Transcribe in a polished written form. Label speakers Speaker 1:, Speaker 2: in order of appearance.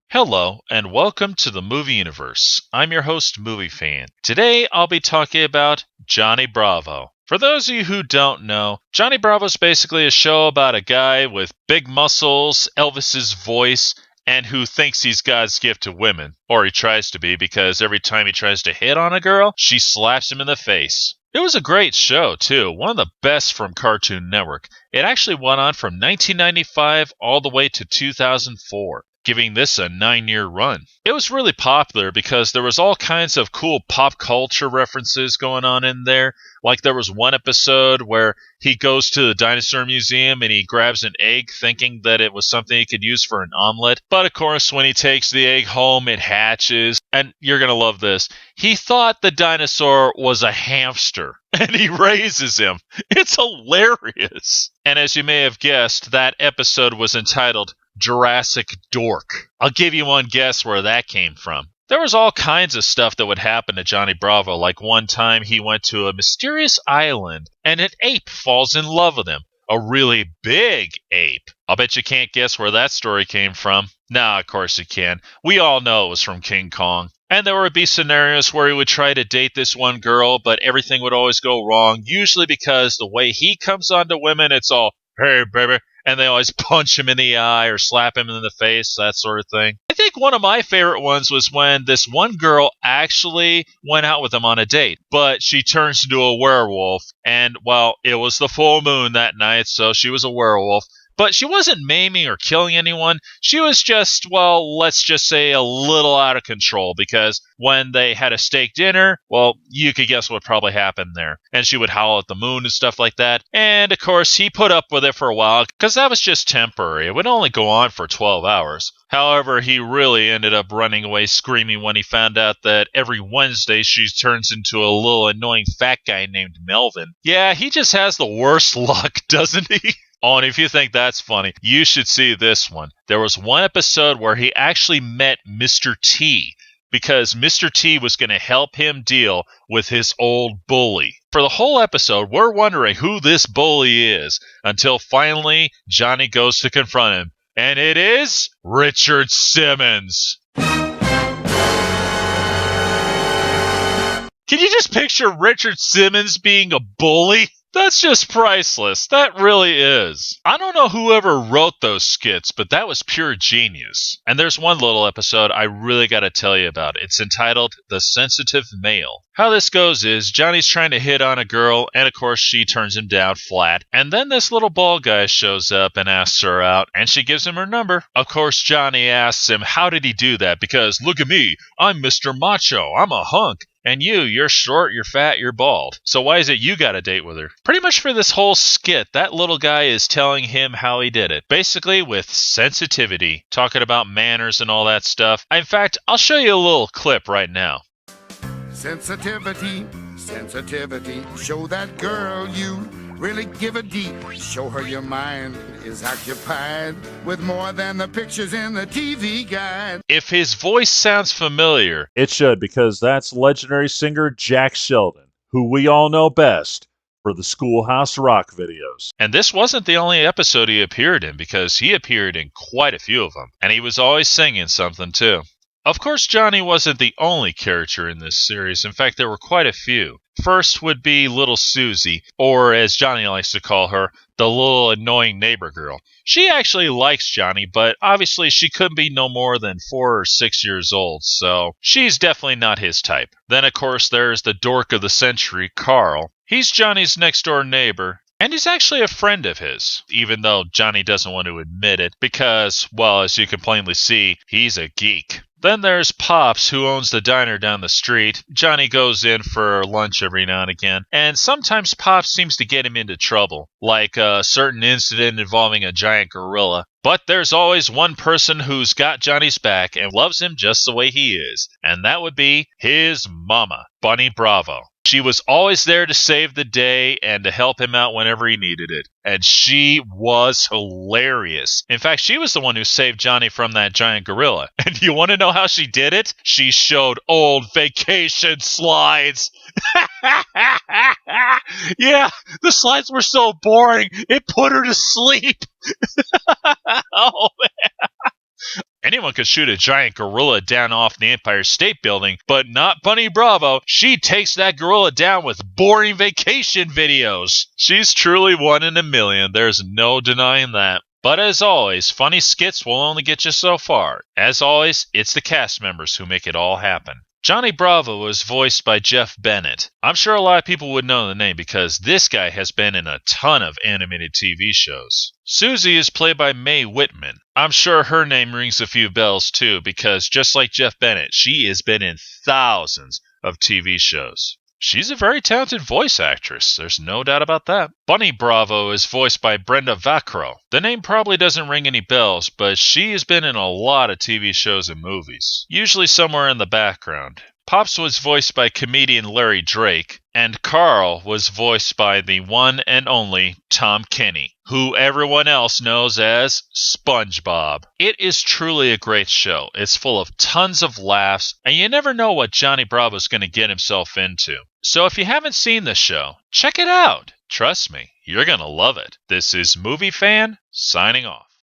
Speaker 1: Hello, and welcome to the Movie Universe. I'm your host, Movie Fan. Today, I'll be talking about Johnny Bravo. For those of you who don't know, Johnny Bravo is basically a show about a guy with big muscles, Elvis's voice, and who thinks he's God's gift to women. Or he tries to be, because every time he tries to hit on a girl, she slaps him in the face. It was a great show, too. One of the best from Cartoon Network. It actually went on from 1995 all the way to 2004. Giving this a 9-year run. It was really popular because there was all kinds of cool pop culture references going on in there. Like there was one episode where he goes to the dinosaur museum and he grabs an egg thinking that it was something he could use for an omelet. But of course, when he takes the egg home, it hatches. And you're going to love this. He thought the dinosaur was a hamster and he raises him. It's hilarious. And as you may have guessed, that episode was entitled Jurassic Dork. I'll give you one guess where that came from. There was all kinds of stuff that would happen to Johnny Bravo, like one time he went to a mysterious island and an ape falls in love with him. A really big ape. I'll bet you can't guess where that story came from. Nah, of course you can. We all know it was from King Kong. And there would be scenarios where he would try to date this one girl, but everything would always go wrong, usually because the way he comes on to women, it's all, hey, baby. And they always punch him in the eye or slap him in the face, that sort of thing. I think one of my favorite ones was when this one girl actually went out with him on a date, but she turns into a werewolf. And, well, it was the full moon that night, so she was a werewolf. But she wasn't maiming or killing anyone. She was just, well, let's just say a little out of control, because when they had a steak dinner, well, you could guess what probably happened there. And she would howl at the moon and stuff like that. And, of course, he put up with it for a while, because that was just temporary. It would only go on for 12 hours. However, he really ended up running away screaming when he found out that every Wednesday she turns into a little annoying fat guy named Melvin. Yeah, he just has the worst luck, doesn't he? Oh, and if you think that's funny, you should see this one. There was one episode where he actually met Mr. T, because Mr. T was going to help him deal with his old bully. For the whole episode, we're wondering who this bully is, until finally Johnny goes to confront him. And it is Richard Simmons. Can you just picture Richard Simmons being a bully? That's just priceless. That really is. I don't know whoever wrote those skits, but that was pure genius. And there's one little episode I really got to tell you about. It's entitled The Sensitive Male. How this goes is Johnny's trying to hit on a girl, and of course she turns him down flat. And then this little bald guy shows up and asks her out, and she gives him her number. Of course, Johnny asks him, how did he do that? Because look at me, I'm Mr. Macho, I'm a hunk. And you're short, you're fat, you're bald. So why is it you got a date with her? Pretty much for this whole skit, that little guy is telling him how he did it. Basically with sensitivity, talking about manners and all that stuff. In fact, I'll show you a little clip right now.
Speaker 2: Sensitivity, show that girl you really give a deep. Show her your mind is occupied with more than the pictures in the TV guide.
Speaker 1: If his voice sounds familiar,
Speaker 3: it should, because that's legendary singer Jack Sheldon, who we all know best for the Schoolhouse Rock videos.
Speaker 1: And this wasn't the only episode he appeared in, because he appeared in quite a few of them. And he was always singing something too. Of course, Johnny wasn't the only character in this series. In fact, there were quite a few. First would be Little Susie, or as Johnny likes to call her, the little annoying neighbor girl. She actually likes Johnny, but obviously she couldn't be no more than 4 or 6 years old, so she's definitely not his type. Then, of course, there's the dork of the century, Carl. He's Johnny's next-door neighbor. And he's actually a friend of his, even though Johnny doesn't want to admit it, because, well, as you can plainly see, he's a geek. Then there's Pops, who owns the diner down the street. Johnny goes in for lunch every now and again, and sometimes Pops seems to get him into trouble, like a certain incident involving a giant gorilla. But there's always one person who's got Johnny's back and loves him just the way he is, and that would be his mama, Bunny Bravo. She was always there to save the day and to help him out whenever he needed it. And she was hilarious. In fact, she was the one who saved Johnny from that giant gorilla. And you want to know how she did it? She showed old vacation slides. Yeah, the slides were so boring, it put her to sleep. Oh, man. Anyone could shoot a giant gorilla down off the Empire State Building, but not Bunny Bravo. She takes that gorilla down with boring vacation videos. She's truly one in a million. There's no denying that. But as always, funny skits will only get you so far. As always, it's the cast members who make it all happen. Johnny Bravo was voiced by Jeff Bennett. I'm sure a lot of people would know the name because this guy has been in a ton of animated TV shows. Susie is played by Mae Whitman. I'm sure her name rings a few bells too because just like Jeff Bennett, she has been in thousands of TV shows. She's a very talented voice actress, there's no doubt about that. Bunny Bravo is voiced by Brenda Vaccaro. The name probably doesn't ring any bells, but she has been in a lot of TV shows and movies, usually somewhere in the background. Pops was voiced by comedian Larry Drake, and Carl was voiced by the one and only Tom Kenny, who everyone else knows as SpongeBob. It is truly a great show. It's full of tons of laughs, and you never know what Johnny Bravo's going to get himself into. So if you haven't seen this show, check it out. Trust me, you're going to love it. This is Movie Fan, signing off.